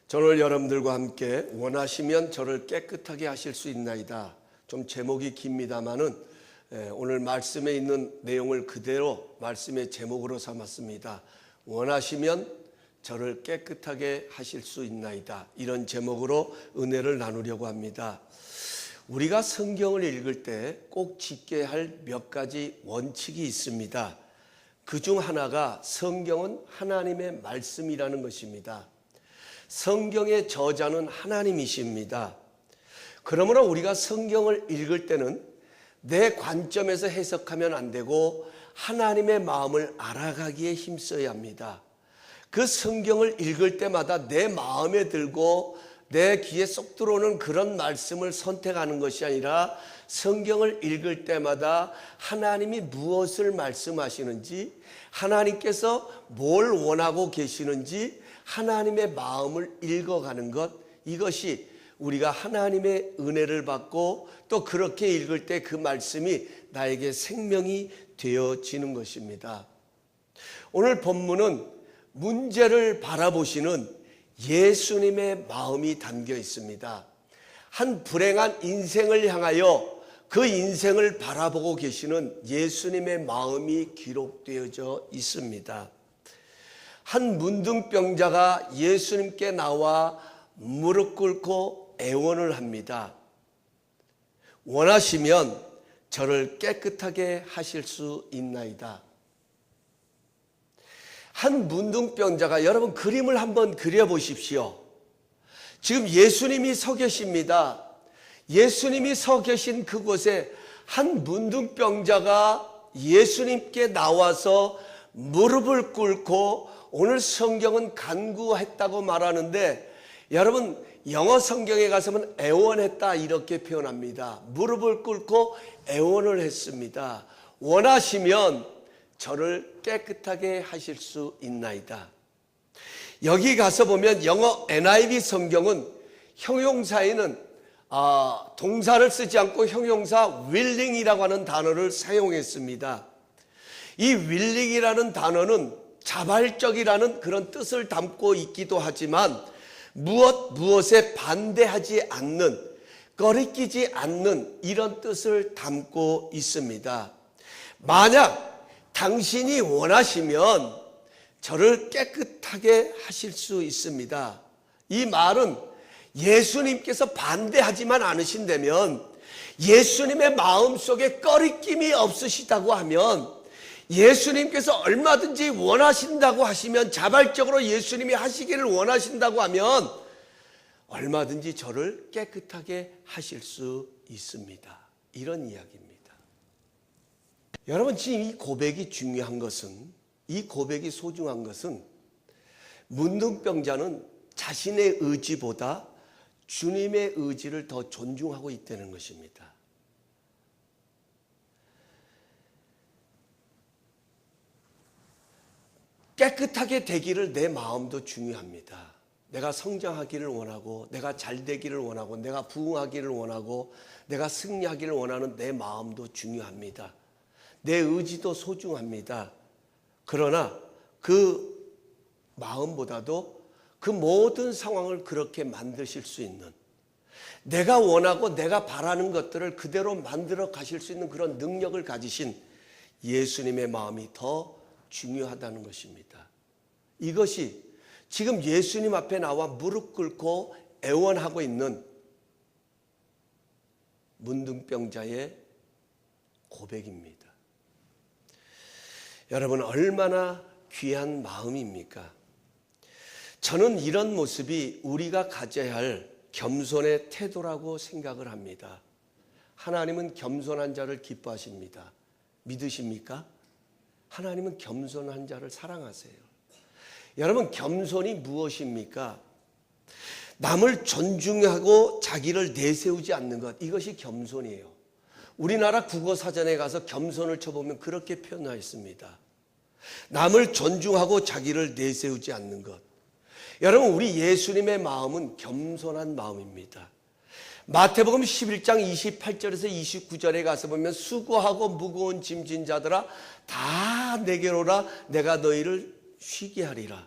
저는 오늘 여러분들과 함께 원하시면 저를 깨끗하게 하실 수 있나이다. 좀 제목이 깁니다마는 오늘 말씀에 있는 내용을 그대로 말씀의 제목으로 삼았습니다. 원하시면 저를 깨끗하게 하실 수 있나이다. 이런 제목으로 은혜를 나누려고 합니다. 우리가 성경을 읽을 때 꼭 지켜야 할 몇 가지 원칙이 있습니다. 그중 하나가 성경은 하나님의 말씀이라는 것입니다. 성경의 저자는 하나님이십니다. 그러므로 우리가 성경을 읽을 때는 내 관점에서 해석하면 안 되고 하나님의 마음을 알아가기에 힘써야 합니다. 그 성경을 읽을 때마다 내 마음에 들고 내 귀에 쏙 들어오는 그런 말씀을 선택하는 것이 아니라 성경을 읽을 때마다 하나님이 무엇을 말씀하시는지, 하나님께서 뭘 원하고 계시는지 하나님의 마음을 읽어가는 것, 이것이 우리가 하나님의 은혜를 받고 또 그렇게 읽을 때 그 말씀이 나에게 생명이 되어지는 것입니다. 오늘 본문은 문제를 바라보시는 예수님의 마음이 담겨 있습니다. 한 불행한 인생을 향하여 그 인생을 바라보고 계시는 예수님의 마음이 기록되어져 있습니다. 한 문둥병자가 예수님께 나와 무릎 꿇고 애원을 합니다. 원하시면 저를 깨끗하게 하실 수 있나이다. 한 문둥병자가, 여러분 그림을 한번 그려보십시오. 지금 예수님이 서 계십니다. 예수님이 서 계신 그곳에 한 문둥병자가 예수님께 나와서 무릎을 꿇고, 오늘 성경은 간구했다고 말하는데 여러분 영어 성경에 가서 보면 애원했다 이렇게 표현합니다. 무릎을 꿇고 애원을 했습니다. 원하시면 저를 깨끗하게 하실 수 있나이다. 여기 가서 보면 영어 NIV 성경은 형용사에는 동사를 쓰지 않고 형용사 willing이라고 하는 단어를 사용했습니다. 이 willing이라는 단어는 자발적이라는 그런 뜻을 담고 있기도 하지만 무엇에 반대하지 않는, 꺼리끼지 않는 이런 뜻을 담고 있습니다. 만약 당신이 원하시면 저를 깨끗하게 하실 수 있습니다. 이 말은 예수님께서 반대하지만 않으신다면, 예수님의 마음속에 꺼리낌이 없으시다고 하면, 예수님께서 얼마든지 원하신다고 하시면, 자발적으로 예수님이 하시기를 원하신다고 하면 얼마든지 저를 깨끗하게 하실 수 있습니다. 이런 이야기입니다. 여러분, 지금 이 고백이 중요한 것은, 이 고백이 소중한 것은 문둥병자는 자신의 의지보다 주님의 의지를 더 존중하고 있다는 것입니다. 깨끗하게 되기를 내 마음도 중요합니다. 내가 성장하기를 원하고, 내가 잘 되기를 원하고, 내가 부흥하기를 원하고, 내가 승리하기를 원하는 내 마음도 중요합니다. 내 의지도 소중합니다. 그러나 그 마음보다도 그 모든 상황을 그렇게 만드실 수 있는, 내가 원하고 내가 바라는 것들을 그대로 만들어 가실 수 있는 그런 능력을 가지신 예수님의 마음이 더 중요하다는 것입니다. 이것이 지금 예수님 앞에 나와 무릎 꿇고 애원하고 있는 문둥병자의 고백입니다. 여러분, 얼마나 귀한 마음입니까? 저는 이런 모습이 우리가 가져야 할 겸손의 태도라고 생각을 합니다. 하나님은 겸손한 자를 기뻐하십니다. 믿으십니까? 하나님은 겸손한 자를 사랑하세요. 여러분, 겸손이 무엇입니까? 남을 존중하고 자기를 내세우지 않는 것, 이것이 겸손이에요. 우리나라 국어사전에 가서 겸손을 쳐보면 그렇게 표현하였습니다. 남을 존중하고 자기를 내세우지 않는 것. 여러분, 우리 예수님의 마음은 겸손한 마음입니다. 마태복음 11장 28절에서 29절에 가서 보면 수고하고 무거운 짐진 자들아 다 내게로 오라, 내가 너희를 쉬게 하리라.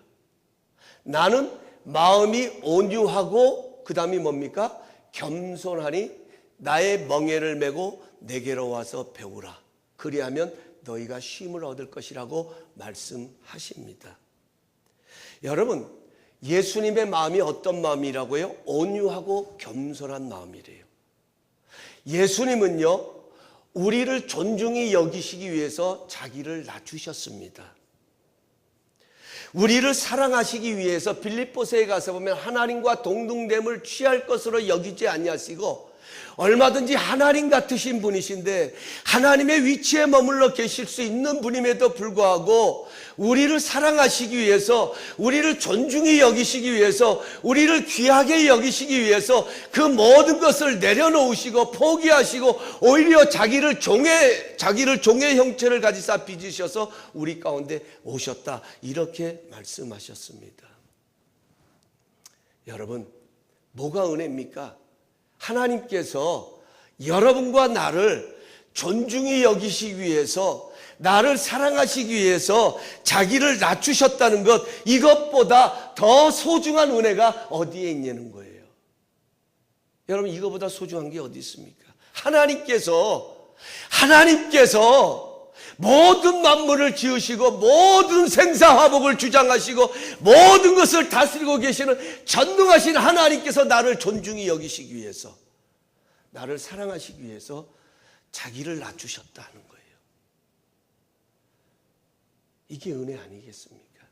나는 마음이 온유하고 그 다음이 뭡니까? 겸손하니 나의 멍에를 메고 내게로 와서 배우라. 그리하면 너희가 쉼을 얻을 것이라고 말씀하십니다. 여러분, 예수님의 마음이 어떤 마음이라고요? 온유하고 겸손한 마음이래요. 예수님은요, 우리를 존중히 여기시기 위해서 자기를 낮추셨습니다. 우리를 사랑하시기 위해서 빌립보서에 가서 보면 하나님과 동등됨을 취할 것으로 여기지 아니하시고 얼마든지 하나님 같으신 분이신데 하나님의 위치에 머물러 계실 수 있는 분임에도 불구하고 우리를 사랑하시기 위해서, 우리를 존중히 여기시기 위해서, 우리를 귀하게 여기시기 위해서 그 모든 것을 내려놓으시고 포기하시고 오히려 자기를 종의 형체를 가지사 빚으셔서 우리 가운데 오셨다, 이렇게 말씀하셨습니다. 여러분, 뭐가 은혜입니까? 하나님께서 여러분과 나를 존중히 여기시기 위해서, 나를 사랑하시기 위해서 자기를 낮추셨다는 것, 이것보다 더 소중한 은혜가 어디에 있냐는 거예요. 여러분, 이것보다 소중한 게 어디 있습니까? 하나님께서 모든 만물을 지으시고 모든 생사화복을 주장하시고 모든 것을 다스리고 계시는 전능하신 하나님께서 나를 존중히 여기시기 위해서, 나를 사랑하시기 위해서 자기를 낮추셨다는 거예요. 이게 은혜 아니겠습니까?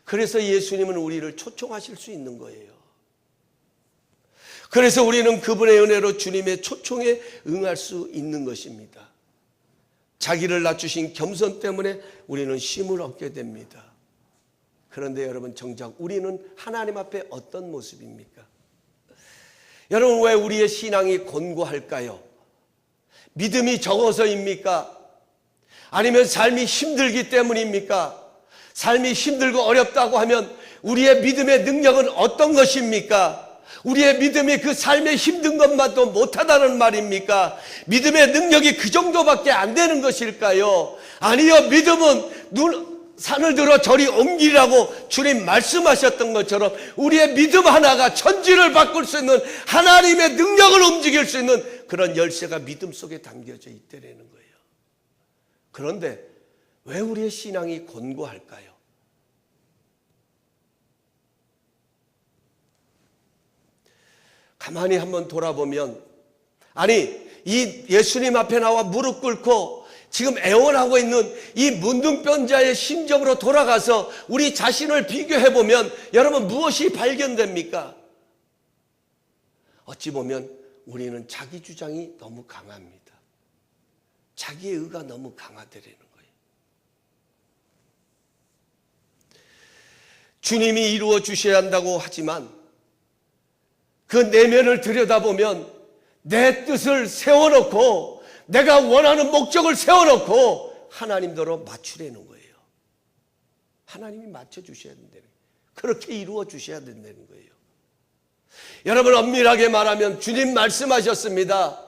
그래서 예수님은 우리를 초청하실 수 있는 거예요. 그래서 우리는 그분의 은혜로 주님의 초청에 응할 수 있는 것입니다. 자기를 낮추신 겸손 때문에 우리는 쉼을 얻게 됩니다. 그런데 여러분, 정작 우리는 하나님 앞에 어떤 모습입니까? 여러분, 왜 우리의 신앙이 곤고할까요? 믿음이 적어서입니까? 아니면 삶이 힘들기 때문입니까? 삶이 힘들고 어렵다고 하면 우리의 믿음의 능력은 어떤 것입니까? 우리의 믿음이 그 삶의 힘든 것만도 못하다는 말입니까? 믿음의 능력이 그 정도밖에 안 되는 것일까요? 아니요, 믿음은 산을 들어 저리 옮기라고 주님 말씀하셨던 것처럼 우리의 믿음 하나가 천지를 바꿀 수 있는 하나님의 능력을 움직일 수 있는 그런 열쇠가 믿음 속에 담겨져 있다는 거예요. 그런데 왜 우리의 신앙이 곤고할까요? 가만히 한번 돌아보면, 아니, 이 예수님 앞에 나와 무릎 꿇고 지금 애원하고 있는 이 문둥병자의 심정으로 돌아가서 우리 자신을 비교해보면 여러분, 무엇이 발견됩니까? 어찌 보면 우리는 자기 주장이 너무 강합니다. 자기의 의가 너무 강하다는 거예요. 주님이 이루어 주셔야 한다고 하지만 그 내면을 들여다보면 내 뜻을 세워놓고 내가 원하는 목적을 세워놓고 하나님대로 맞추려는 거예요. 하나님이 맞춰주셔야 된다는 거예요. 그렇게 이루어 주셔야 된다는 거예요. 여러분, 엄밀하게 말하면 주님 말씀하셨습니다.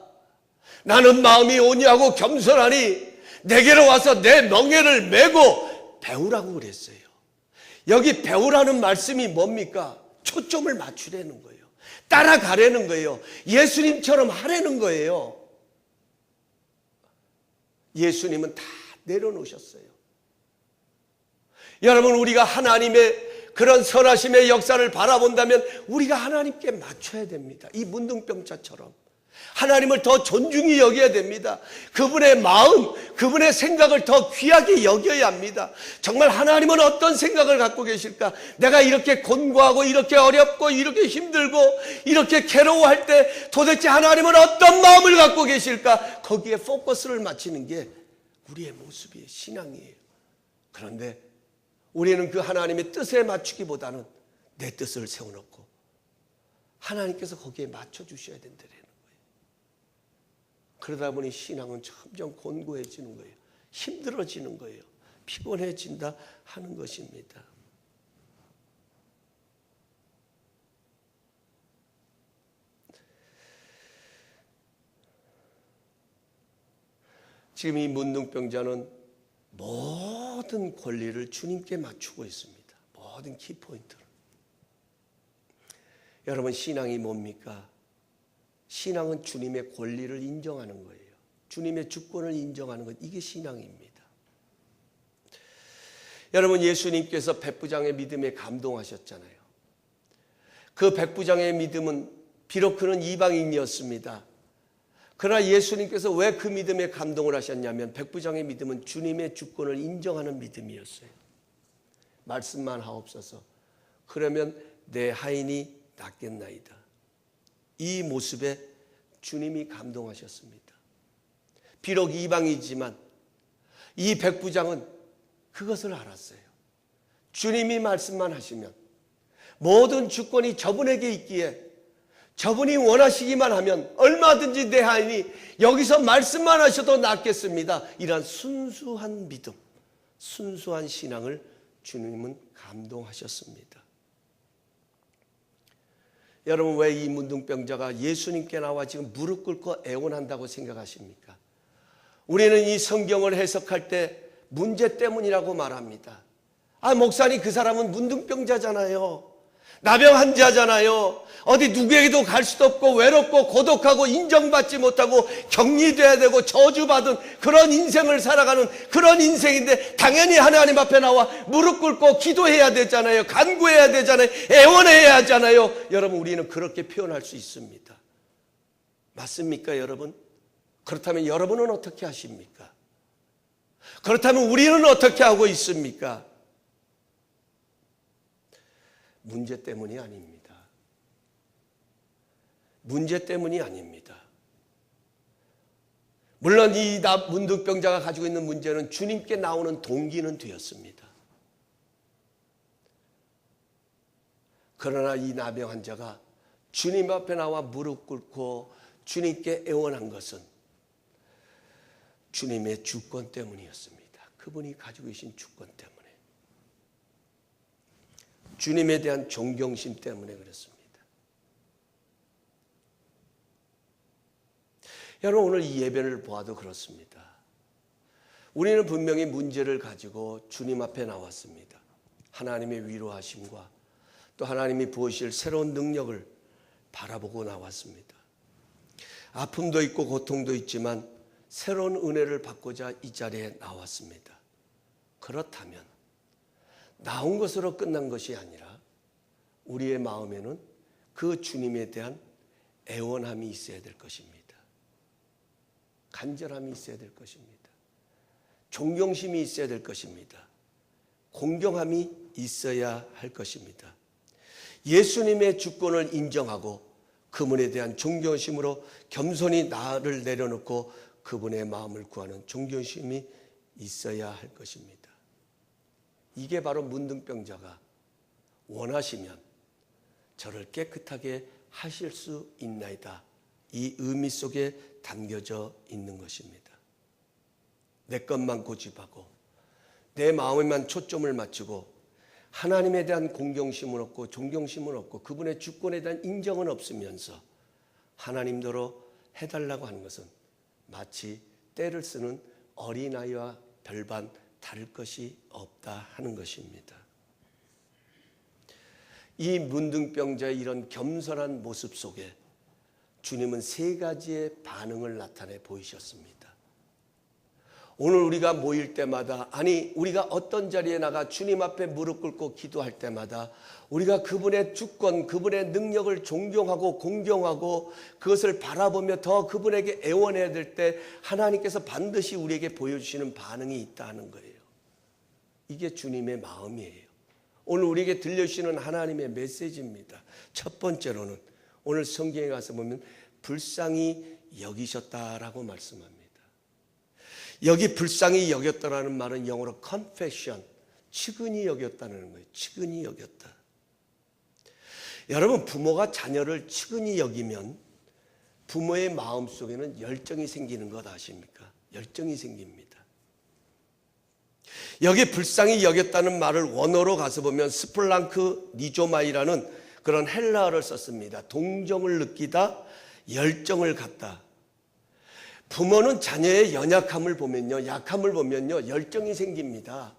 나는 마음이 온유하고 겸손하니 내게로 와서 내 멍에를 메고 배우라고 그랬어요. 여기 배우라는 말씀이 뭡니까? 초점을 맞추려는 거예요. 따라가려는 거예요. 예수님처럼 하려는 거예요. 예수님은 다 내려놓으셨어요. 여러분, 우리가 하나님의 그런 선하심의 역사를 바라본다면 우리가 하나님께 맞춰야 됩니다. 이 문둥병자처럼 하나님을 더 존중히 여겨야 됩니다. 그분의 마음, 그분의 생각을 더 귀하게 여겨야 합니다. 정말 하나님은 어떤 생각을 갖고 계실까? 내가 이렇게 곤고하고 이렇게 어렵고 이렇게 힘들고 이렇게 괴로워할 때 도대체 하나님은 어떤 마음을 갖고 계실까? 거기에 포커스를 맞추는 게 우리의 모습이에요. 신앙이에요. 그런데 우리는 그 하나님의 뜻에 맞추기보다는 내 뜻을 세워놓고 하나님께서 거기에 맞춰주셔야 된다는 거예요. 그러다 보니 신앙은 점점 곤고해지는 거예요. 힘들어지는 거예요. 피곤해진다 하는 것입니다. 지금 이 문둥병자는 모든 권리를 주님께 맞추고 있습니다. 모든 키포인트를. 여러분, 신앙이 뭡니까? 신앙은 주님의 권리를 인정하는 거예요. 주님의 주권을 인정하는 것, 이게 신앙입니다. 여러분, 예수님께서 백부장의 믿음에 감동하셨잖아요. 그 백부장의 믿음은 비록 그는 이방인이었습니다. 그러나 예수님께서 왜 그 믿음에 감동을 하셨냐면 백부장의 믿음은 주님의 주권을 인정하는 믿음이었어요. 말씀만 하옵소서. 그러면 내 하인이 낫겠나이다. 이 모습에 주님이 감동하셨습니다. 비록 이방이지만 이 백부장은 그것을 알았어요. 주님이 말씀만 하시면 모든 주권이 저분에게 있기에 저분이 원하시기만 하면 얼마든지 내 하인이 여기서 말씀만 하셔도 낫겠습니다. 이러한 순수한 믿음, 순수한 신앙을 주님은 감동하셨습니다. 여러분, 왜 이 문둥병자가 예수님께 나와 지금 무릎 꿇고 애원한다고 생각하십니까? 우리는 이 성경을 해석할 때 문제 때문이라고 말합니다. 목사님, 그 사람은 문둥병자잖아요. 나병 환자잖아요. 어디 누구에게도 갈 수도 없고 외롭고 고독하고 인정받지 못하고 격리돼야 되고 저주받은 그런 인생을 살아가는 그런 인생인데 당연히 하나님 앞에 나와 무릎 꿇고 기도해야 되잖아요. 간구해야 되잖아요. 애원해야 하잖아요. 여러분, 우리는 그렇게 표현할 수 있습니다. 맞습니까, 여러분? 그렇다면 여러분은 어떻게 하십니까? 그렇다면 우리는 어떻게 하고 있습니까? 문제 때문이 아닙니다. 문제 때문이 아닙니다. 물론 이 문둥병자가 가지고 있는 문제는 주님께 나오는 동기는 되었습니다. 그러나 이 나병 환자가 주님 앞에 나와 무릎 꿇고 주님께 애원한 것은 주님의 주권 때문이었습니다. 그분이 가지고 계신 주권 때문에. 주님에 대한 존경심 때문에 그렇습니다. 여러분, 오늘 이 예배를 보아도 그렇습니다. 우리는 분명히 문제를 가지고 주님 앞에 나왔습니다. 하나님의 위로하심과 또 하나님이 부으실 새로운 능력을 바라보고 나왔습니다. 아픔도 있고 고통도 있지만 새로운 은혜를 받고자 이 자리에 나왔습니다. 그렇다면 나온 것으로 끝난 것이 아니라 우리의 마음에는 그 주님에 대한 애원함이 있어야 될 것입니다. 간절함이 있어야 될 것입니다. 존경심이 있어야 될 것입니다. 공경함이 있어야 할 것입니다. 예수님의 주권을 인정하고 그분에 대한 존경심으로 겸손히 나를 내려놓고 그분의 마음을 구하는 존경심이 있어야 할 것입니다. 이게 바로 문둥병자가 원하시면 저를 깨끗하게 하실 수 있나이다. 이 의미 속에 담겨져 있는 것입니다. 내 것만 고집하고 내 마음에만 초점을 맞추고 하나님에 대한 공경심은 없고 존경심은 없고 그분의 주권에 대한 인정은 없으면서 하나님대로 해달라고 하는 것은 마치 때를 쓰는 어린아이와 별반 다를 것이 없다 하는 것입니다. 이 문둥병자의 이런 겸손한 모습 속에 주님은 세 가지의 반응을 나타내 보이셨습니다. 오늘 우리가 모일 때마다, 아니 우리가 어떤 자리에 나가 주님 앞에 무릎 꿇고 기도할 때마다 우리가 그분의 주권, 그분의 능력을 존경하고 공경하고 그것을 바라보며 더 그분에게 애원해야 될 때 하나님께서 반드시 우리에게 보여주시는 반응이 있다는 거예요. 이게 주님의 마음이에요. 오늘 우리에게 들려주시는 하나님의 메시지입니다. 첫 번째로는 오늘 성경에 가서 보면 불쌍히 여기셨다라고 말씀합니다. 여기 불쌍히 여겼다라는 말은 영어로 confession, 측은히 여겼다는 거예요. 측은히 여겼다. 여러분, 부모가 자녀를 측은히 여기면 부모의 마음속에는 열정이 생기는 것 아십니까? 열정이 생깁니다. 여기 불쌍히 여겼다는 말을 원어로 가서 보면 스플랑크 니조마이라는 그런 헬라어를 썼습니다. 동정을 느끼다, 열정을 갖다. 부모는 자녀의 연약함을 보면요, 약함을 보면요, 열정이 생깁니다.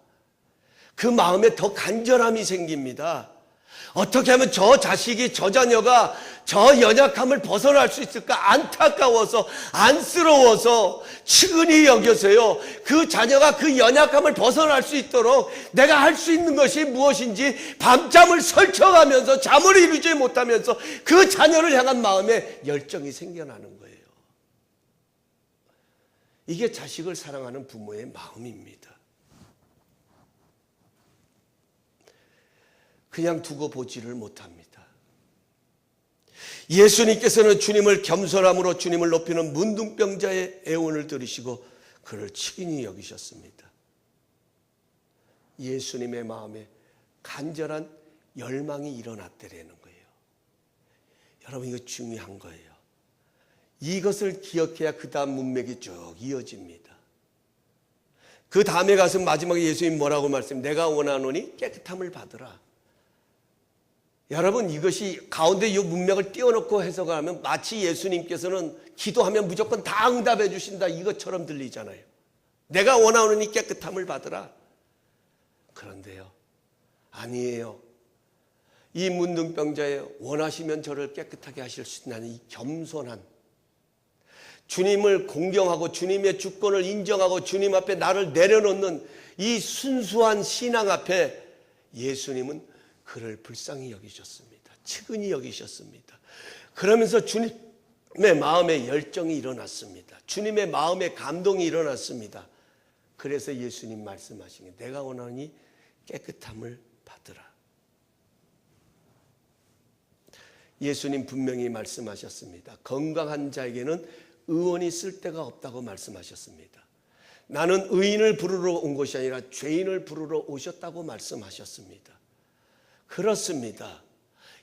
그 마음에 더 간절함이 생깁니다. 어떻게 하면 저 자식이, 저 자녀가 저 연약함을 벗어날 수 있을까? 안타까워서, 안쓰러워서, 측은히 여겨서요, 그 자녀가 그 연약함을 벗어날 수 있도록 내가 할 수 있는 것이 무엇인지 밤잠을 설쳐가면서 잠을 이루지 못하면서 그 자녀를 향한 마음에 열정이 생겨나는 거예요. 이게 자식을 사랑하는 부모의 마음입니다. 그냥 두고 보지를 못합니다. 예수님께서는 주님을 겸손함으로 주님을 높이는 문둥병자의 애원을 들으시고 그를 측은히 여기셨습니다. 예수님의 마음에 간절한 열망이 일어났다라는 거예요. 여러분, 이거 중요한 거예요. 이것을 기억해야 그 다음 문맥이 쭉 이어집니다. 그 다음에 가서 마지막에 예수님 뭐라고 말씀해요? 내가 원하노니 깨끗함을 받으라. 여러분, 이것이 가운데 이 문맥을 띄워놓고 해석을 하면 마치 예수님께서는 기도하면 무조건 다 응답해 주신다 이것처럼 들리잖아요. 내가 원하노니 깨끗함을 받으라. 그런데요, 아니에요. 이 문둥병자의 원하시면 저를 깨끗하게 하실 수 있는 이 겸손한, 주님을 공경하고 주님의 주권을 인정하고 주님 앞에 나를 내려놓는 이 순수한 신앙 앞에 예수님은 그를 불쌍히 여기셨습니다. 측은히 여기셨습니다. 그러면서 주님의 마음에 열정이 일어났습니다. 주님의 마음에 감동이 일어났습니다. 그래서 예수님 말씀하신 게 내가 원하니 깨끗함을 받으라. 예수님 분명히 말씀하셨습니다. 건강한 자에게는 의원이 쓸 데가 없다고 말씀하셨습니다. 나는 의인을 부르러 온 것이 아니라 죄인을 부르러 오셨다고 말씀하셨습니다. 그렇습니다.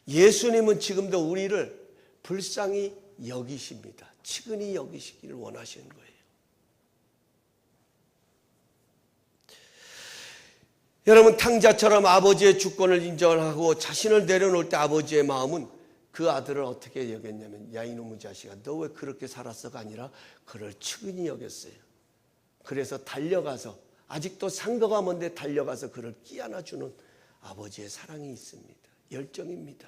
예수님은 지금도 우리를 불쌍히 여기십니다. 측은히 여기시기를 원하시는 거예요. 여러분, 탕자처럼 아버지의 주권을 인정하고 자신을 내려놓을 때 아버지의 마음은 그 아들을 어떻게 여겼냐면, 야 이놈의 자식아, 너 왜 그렇게 살았어가 아니라 그를 측은히 여겼어요. 그래서 달려가서, 아직도 상도가 먼데 달려가서 그를 끼안아주는 아버지의 사랑이 있습니다. 열정입니다.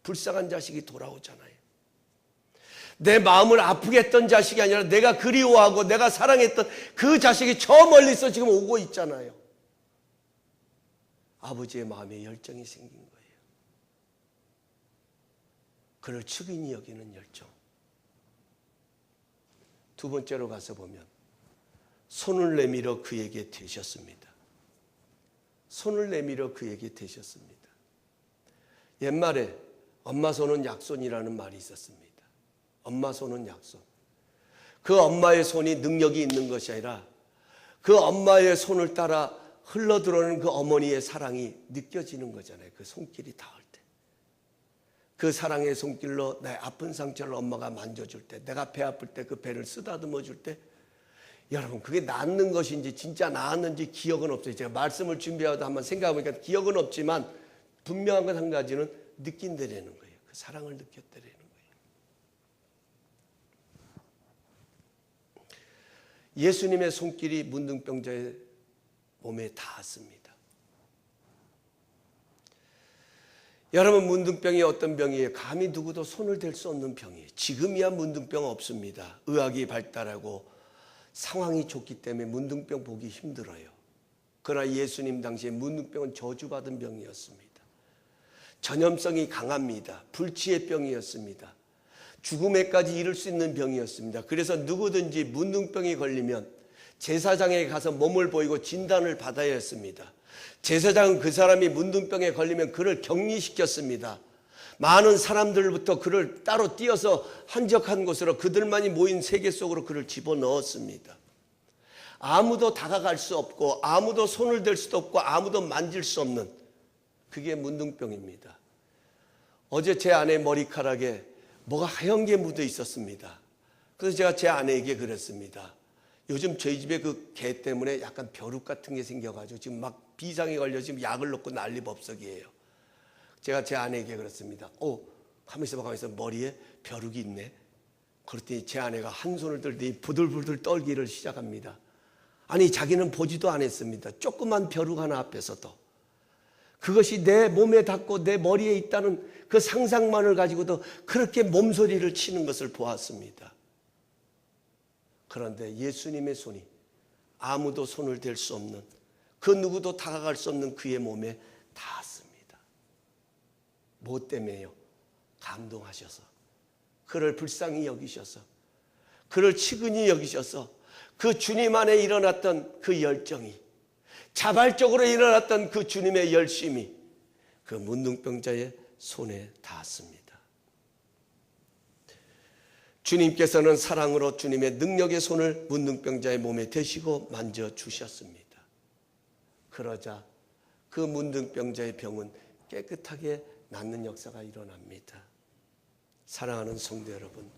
불쌍한 자식이 돌아오잖아요. 내 마음을 아프게 했던 자식이 아니라 내가 그리워하고 내가 사랑했던 그 자식이 저 멀리서 지금 오고 있잖아요. 아버지의 마음에 열정이 생긴 거예요. 그를 측은히 여기는 열정. 두 번째로 가서 보면 손을 내밀어 그에게 대셨습니다. 손을 내밀어 그에게 대셨습니다. 옛말에 엄마 손은 약손이라는 말이 있었습니다. 엄마 손은 약손. 그 엄마의 손이 능력이 있는 것이 아니라 그 엄마의 손을 따라 흘러들어오는 그 어머니의 사랑이 느껴지는 거잖아요. 그 손길이 닿을 때. 그 사랑의 손길로 내 아픈 상처를 엄마가 만져줄 때, 내가 배 아플 때 그 배를 쓰다듬어 줄 때, 여러분, 그게 낫는 것인지 진짜 나았는지 기억은 없어요. 제가 말씀을 준비하다 한번 생각해보니까 기억은 없지만 분명한 것 한 가지는 느낀다라는 거예요. 그 사랑을 느꼈다라는 거예요. 예수님의 손길이 문둥병자의 몸에 닿았습니다. 여러분, 문둥병이 어떤 병이에요? 감히 누구도 손을 댈 수 없는 병이에요. 지금이야 문둥병 없습니다. 의학이 발달하고 상황이 좋기 때문에 문둥병 보기 힘들어요. 그러나 예수님 당시에 문둥병은 저주받은 병이었습니다. 전염성이 강합니다. 불치의 병이었습니다. 죽음에까지 이를 수 있는 병이었습니다. 그래서 누구든지 문둥병이 걸리면 제사장에 가서 몸을 보이고 진단을 받아야 했습니다. 제사장은 그 사람이 문둥병에 걸리면 그를 격리시켰습니다. 많은 사람들부터 그를 따로 띄어서 한적한 곳으로 그들만이 모인 세계 속으로 그를 집어넣었습니다. 아무도 다가갈 수 없고 아무도 손을 댈 수도 없고 아무도 만질 수 없는, 그게 문둥병입니다. 어제 제 아내 머리카락에 뭐가 하얀 게 묻어 있었습니다. 그래서 제가 제 아내에게 그랬습니다. 요즘 저희 집에 그 개 때문에 약간 벼룩 같은 게 생겨가지고 지금 막 비상에 걸려 지금 약을 넣고 난리법석이에요. 제가 제 아내에게 그랬습니다. 가만히 있어 머리에 벼룩이 있네. 그랬더니 제 아내가 한 손을 들더니 부들부들 떨기를 시작합니다. 아니 자기는 보지도 않았습니다. 조그만 벼룩 하나 앞에서도 그것이 내 몸에 닿고 내 머리에 있다는 그 상상만을 가지고도 그렇게 몸소리를 치는 것을 보았습니다. 그런데 예수님의 손이 아무도 손을 댈 수 없는, 그 누구도 다가갈 수 없는 그의 몸에 닿았습니다. 뭐 때문에요? 감동하셔서, 그를 불쌍히 여기셔서, 그를 치근히 여기셔서 그 주님 안에 일어났던 그 열정이, 자발적으로 일어났던 그 주님의 열심이 그 문둥병자의 손에 닿았습니다. 주님께서는 사랑으로 주님의 능력의 손을 문둥병자의 몸에 대시고 만져주셨습니다. 그러자 그 문둥병자의 병은 깨끗하게 낫는 역사가 일어납니다. 사랑하는 성도 여러분,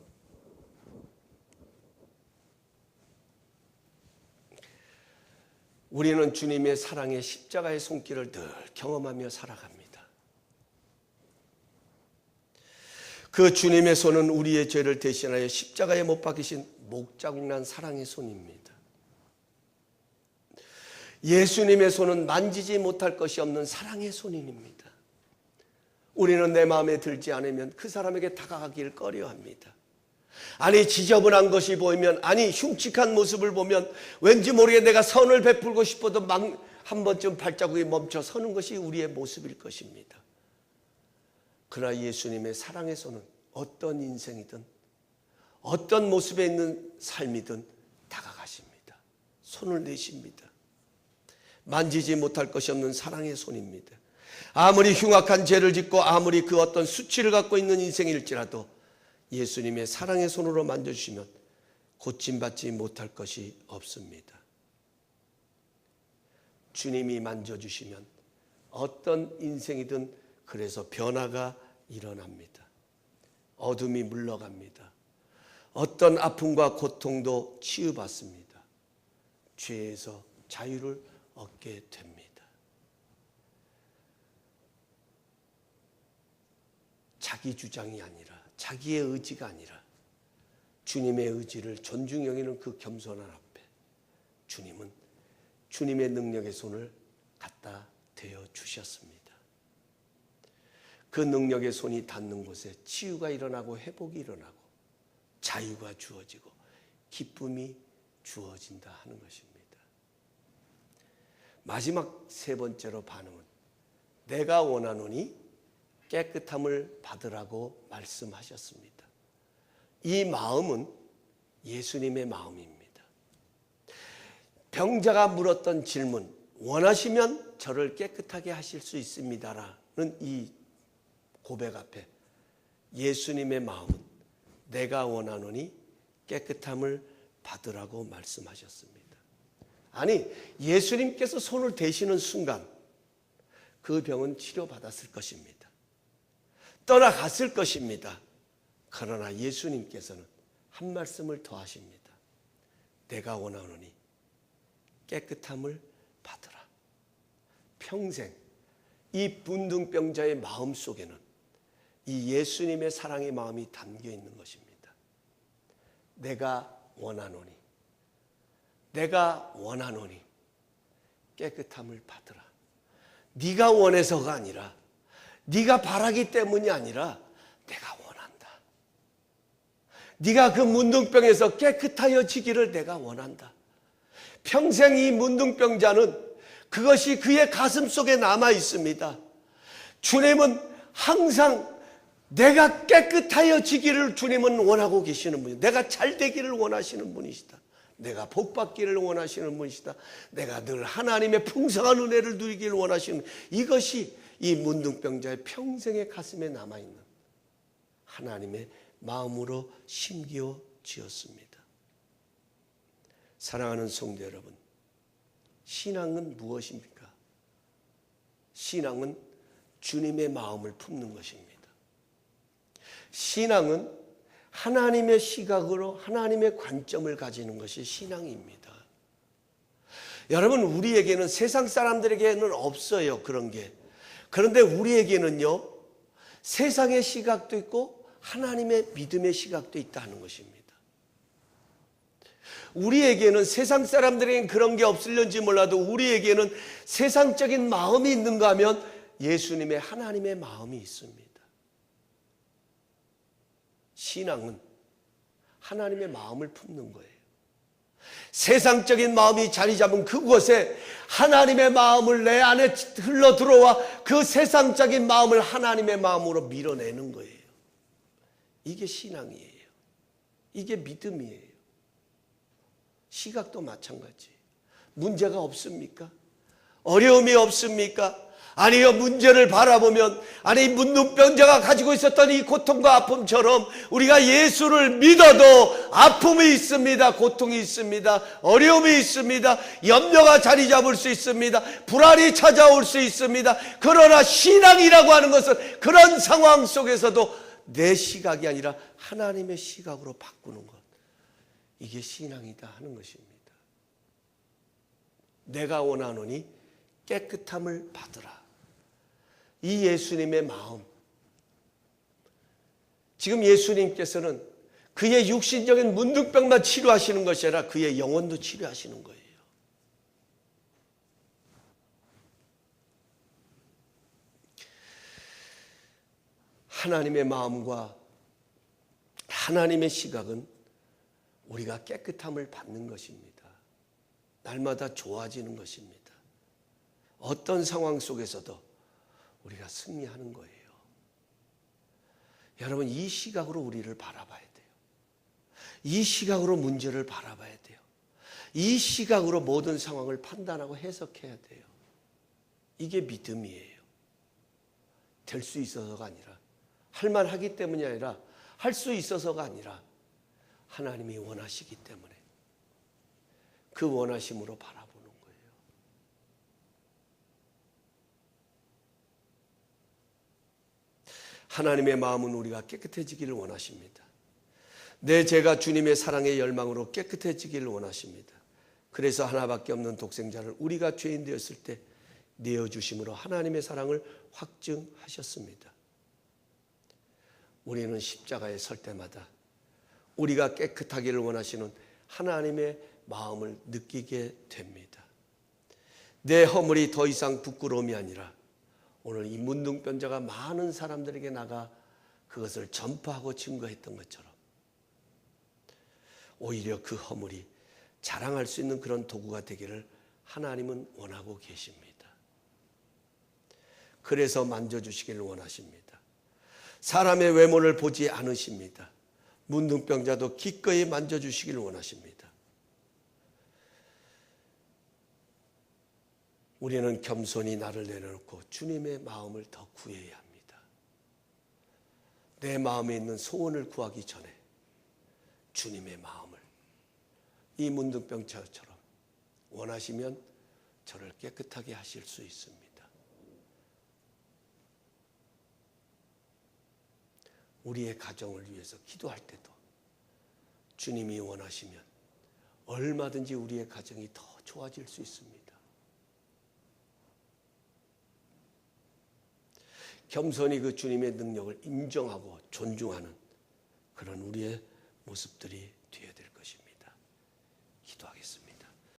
우리는 주님의 사랑의 십자가의 손길을 늘 경험하며 살아갑니다. 그 주님의 손은 우리의 죄를 대신하여 십자가에 못 박히신 목자국난 사랑의 손입니다. 예수님의 손은 만지지 못할 것이 없는 사랑의 손입니다. 우리는 내 마음에 들지 않으면 그 사람에게 다가가기를 꺼려합니다. 아니 지저분한 것이 보이면, 아니 흉측한 모습을 보면 왠지 모르게 내가 선을 베풀고 싶어도 막 한 번쯤 발자국이 멈춰 서는 것이 우리의 모습일 것입니다. 그러나 예수님의 사랑의 손은 어떤 인생이든 어떤 모습에 있는 삶이든 다가가십니다. 손을 내십니다. 만지지 못할 것이 없는 사랑의 손입니다. 아무리 흉악한 죄를 짓고 아무리 그 어떤 수치를 갖고 있는 인생일지라도 예수님의 사랑의 손으로 만져주시면 고침받지 못할 것이 없습니다. 주님이 만져주시면 어떤 인생이든 그래서 변화가 일어납니다. 어둠이 물러갑니다. 어떤 아픔과 고통도 치유받습니다. 죄에서 자유를 얻게 됩니다. 자기 주장이 아니라, 자기의 의지가 아니라 주님의 의지를 존중히 여기는 그 겸손한 앞에 주님은 주님의 능력의 손을 갖다 대어 주셨습니다. 그 능력의 손이 닿는 곳에 치유가 일어나고 회복이 일어나고 자유가 주어지고 기쁨이 주어진다 하는 것입니다. 마지막 세 번째로 반응은 내가 원하노니 깨끗함을 받으라고 말씀하셨습니다. 이 마음은 예수님의 마음입니다. 병자가 물었던 질문, 원하시면 저를 깨끗하게 하실 수 있습니다라는 이 고백 앞에 예수님의 마음은 내가 원하노니 깨끗함을 받으라고 말씀하셨습니다. 아니, 예수님께서 손을 대시는 순간 그 병은 치료받았을 것입니다. 떠나갔을 것입니다. 그러나 예수님께서는 한 말씀을 더 하십니다. 내가 원하노니 깨끗함을 받으라. 평생 이 문둥병자의 마음 속에는 이 예수님의 사랑의 마음이 담겨 있는 것입니다. 내가 원하노니 깨끗함을 받으라. 네가 원해서가 아니라, 네가 바라기 때문이 아니라 내가 원한다. 네가 그 문둥병에서 깨끗하여지기를 내가 원한다. 평생 이 문둥병자는 그것이 그의 가슴 속에 남아 있습니다. 주님은 항상 내가 깨끗하여지기를 주님은 원하고 계시는 분이다. 내가 잘 되기를 원하시는 분이시다. 내가 복받기를 원하시는 분이시다. 내가 늘 하나님의 풍성한 은혜를 누리기를 원하시는, 이것이 이 문둥병자의 평생의 가슴에 남아있는 하나님의 마음으로 심겨지었습니다. 사랑하는 성도 여러분, 신앙은 무엇입니까? 신앙은 주님의 마음을 품는 것입니다. 신앙은 하나님의 시각으로 하나님의 관점을 가지는 것이 신앙입니다. 여러분, 우리에게는, 세상 사람들에게는 없어요, 그런 게. 그런데 우리에게는요, 세상의 시각도 있고 하나님의 믿음의 시각도 있다 하는 것입니다. 우리에게는 세상 사람들에게는 그런 게 없을런지 몰라도 우리에게는 세상적인 마음이 있는가 하면 예수님의 하나님의 마음이 있습니다. 신앙은 하나님의 마음을 품는 거예요. 세상적인 마음이 자리 잡은 그곳에 하나님의 마음을 내 안에 흘러 들어와 그 세상적인 마음을 하나님의 마음으로 밀어내는 거예요. 이게 신앙이에요. 이게 믿음이에요. 시각도 마찬가지. 문제가 없습니까? 어려움이 없습니까? 아니요, 문제를 바라보면, 아니, 문둥병자가 가지고 있었던 이 고통과 아픔처럼 우리가 예수를 믿어도 아픔이 있습니다. 고통이 있습니다. 어려움이 있습니다. 염려가 자리 잡을 수 있습니다. 불안이 찾아올 수 있습니다. 그러나 신앙이라고 하는 것은 그런 상황 속에서도 내 시각이 아니라 하나님의 시각으로 바꾸는 것. 이게 신앙이다 하는 것입니다. 내가 원하노니 깨끗함을 받으라. 이 예수님의 마음. 지금 예수님께서는 그의 육신적인 문둥병만 치료하시는 것이 아니라 그의 영혼도 치료하시는 거예요. 하나님의 마음과 하나님의 시각은 우리가 깨끗함을 받는 것입니다. 날마다 좋아지는 것입니다. 어떤 상황 속에서도 우리가 승리하는 거예요. 여러분, 이 시각으로 우리를 바라봐야 돼요. 이 시각으로 문제를 바라봐야 돼요. 이 시각으로 모든 상황을 판단하고 해석해야 돼요. 이게 믿음이에요. 될 수 있어서가 아니라, 할 만하기 때문이 아니라, 할 수 있어서가 아니라 하나님이 원하시기 때문에 그 원하심으로 바라보는 거예요. 하나님의 마음은 우리가 깨끗해지기를 원하십니다. 내 죄가 주님의 사랑의 열망으로 깨끗해지기를 원하십니다. 그래서 하나밖에 없는 독생자를 우리가 죄인 되었을 때 내어주심으로 하나님의 사랑을 확증하셨습니다. 우리는 십자가에 설 때마다 우리가 깨끗하기를 원하시는 하나님의 마음을 느끼게 됩니다. 내 허물이 더 이상 부끄러움이 아니라 오늘 이 문둥병자가 많은 사람들에게 나가 그것을 전파하고 증거했던 것처럼 오히려 그 허물이 자랑할 수 있는 그런 도구가 되기를 하나님은 원하고 계십니다. 그래서 만져주시기를 원하십니다. 사람의 외모를 보지 않으십니다. 문둥병자도 기꺼이 만져주시기를 원하십니다. 우리는 겸손히 나를 내려놓고 주님의 마음을 더 구해야 합니다. 내 마음에 있는 소원을 구하기 전에 주님의 마음을 이 문둥병자처럼 원하시면 저를 깨끗하게 하실 수 있습니다. 우리의 가정을 위해서 기도할 때도 주님이 원하시면 얼마든지 우리의 가정이 더 좋아질 수 있습니다. 겸손히 그 주님의 능력을 인정하고 존중하는 그런 우리의 모습들이 되어야 될 것입니다. 기도하겠습니다.